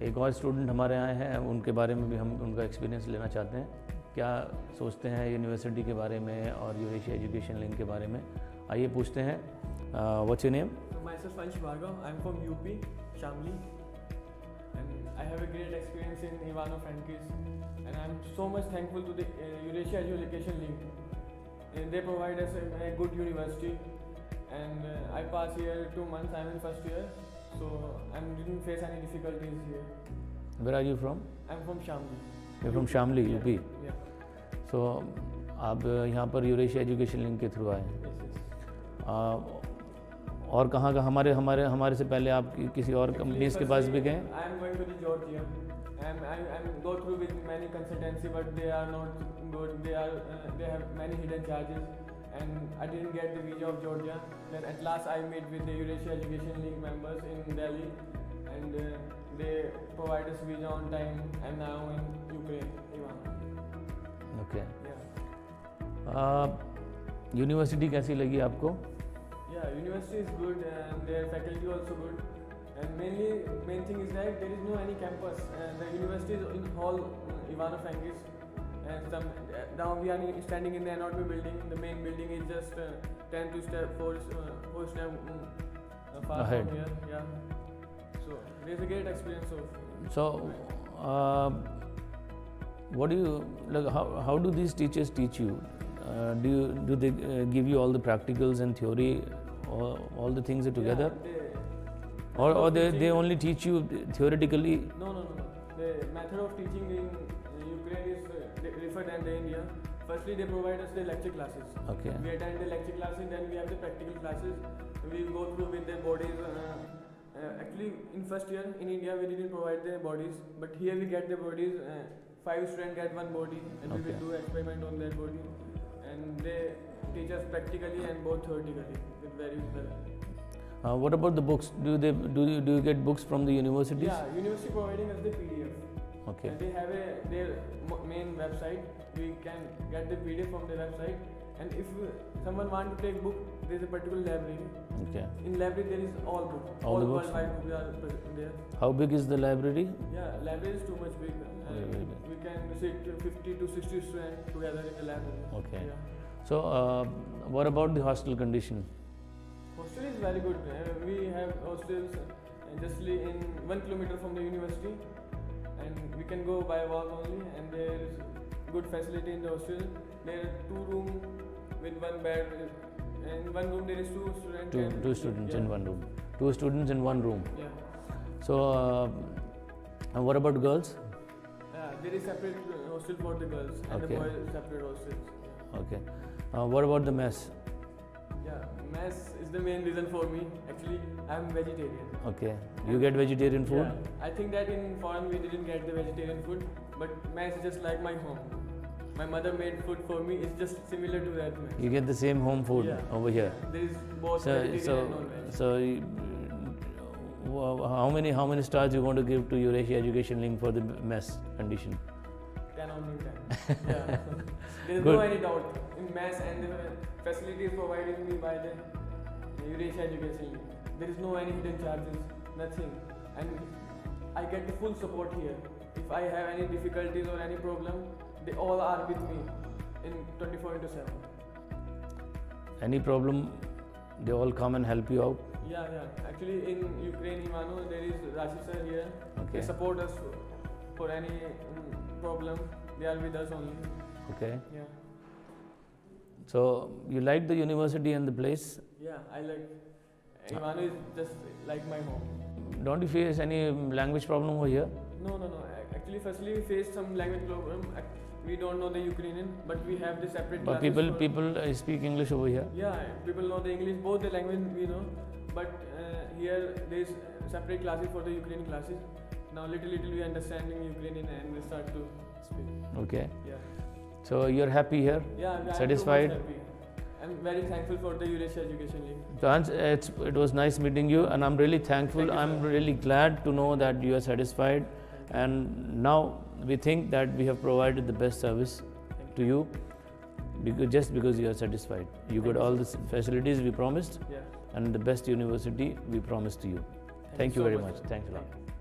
एक और स्टूडेंट हमारे आए हैं, उनके बारे में भी हम उनका एक्सपीरियंस लेना चाहते हैं, क्या सोचते हैं यूनिवर्सिटी के बारे में और यूरेशिया एजुकेशन लिंक के बारे में। आइए पूछते हैं। What's your name? Myself Ansh Bhargav. I'm from UP, Shamli, and I have a great experience in Ivano-Frankivsk, and I'm so much thankful to the Eurasia Education Link. And they provide us a good university, and I pass here 2 months. I'm in first year, so I didn't face any difficulties here. Where are you from? I'm from Shamli. You're from Shamli, UP. Yeah. So आप यहाँ पर Eurasia education link के through आए हैं। Yes. और कहाँ का हमारे से पहले आप किसी और कंपनीज के पास भी गए? I am going to the Georgia. I'm go through with many consultancy, but they are not good. They have many hidden charges, and I didn't get the visa of Georgia. Then at last I met with the Eurasia Education League members in Delhi, and they provide us visa on time. And now in Ukraine, Ivan. Okay. Yeah. University कैसी लगी आपको? Yeah, university is good and their faculty also good. And main thing is that there is no any campus. The university is in hall Ivano-Frankivsk, and now we are standing in the anatomy building. The main building is just 10 to 4 steps far ahead from here. Yeah. So there's a great experience of. So, what do you like? How do these teachers teach you? Do they give you all the practicals and theory, all the things together? Yeah, or they only teach you theoretically? No. The method of teaching in Ukraine is different than the India. Firstly, they provide us the lecture classes. Okay. We attend the lecture classes, then we have the practical classes. We go through with the bodies. Actually, in first year in India, we didn't provide the bodies, but here we get the bodies. 5 students get 1 body, and we will do experiment on that body. And they teach us practically and both theoretically with very well. What about the books? Do you get books from the universities? Yeah, university providing us the PDF. Okay. And they have their main website. We can get the PDF from the website. And if someone want to take book, there is a particular library. Okay. In library there is all books. All the books? Worldwide books are there. How big is the library? Yeah, library is too much big. Very big. We can sit 50 to 60 students together in the library. Okay. Yeah. So, what about the hostel condition? Hostel is very good. We have hostels just in 1 kilometer from the university, and we can go by walk only. And there is good facility in the hostel. There are 2 rooms with 1 bed. In 1 room there is 2 students. Two students in 1 room. 2 students in 1 room. Yeah. So, what about girls? There is separate hostel for the girls and Okay. the boys separate hostels. Okay. What about the mess? Yeah, mess is the main reason for me. Actually, I'm vegetarian. Okay. You get vegetarian food? Yeah, I think that in foreign we didn't get the vegetarian food, but mess is just like my home. My mother made food for me. It's just similar to that mess. You get the same home food Yeah. over here. There is both vegetarian and non-veg. So, how many stars you want to give to Eurasia Education Link for the mess condition? 10 on 10. Yeah. There is Good. no any doubt in mess, and the facilities provided me by the Eurasia Education Link. There is no any hidden charges, nothing, and I get the full support here. If I have any difficulties or any problem, they all are with me in 24/7. Any problem, they all come and help you out? Yeah. Actually, in Ukraine, Ivano, there is Rashi sir here. Okay. They support us for any problem. They are with us only. Okay. Yeah. So, you like the university and the place? Yeah, I like. Ivano is just like my home. Don't you face any language problem over here? No. Actually, firstly, we faced some language problem. We don't know the Ukrainian, but we have the separate But classes. people speak English over here? Yeah, people know the English, both the language we know. But here there is separate classes for the Ukrainian classes. Now little we understanding Ukrainian and we start to speak. Okay. Yeah. So, you're happy here? Yeah, I'm Satisfied? too much happy. I'm very thankful for the Eurasia Education League. So, Hans, it was nice meeting you, and I'm really thankful. Thank you, I'm sir. really glad to know that you are satisfied, and now we think that we have provided the best service to you, because you are satisfied. You got all the facilities we promised, Yeah. and the best university we promised to you. Thank you so very much, much. sir. Thanks a lot. Thank you.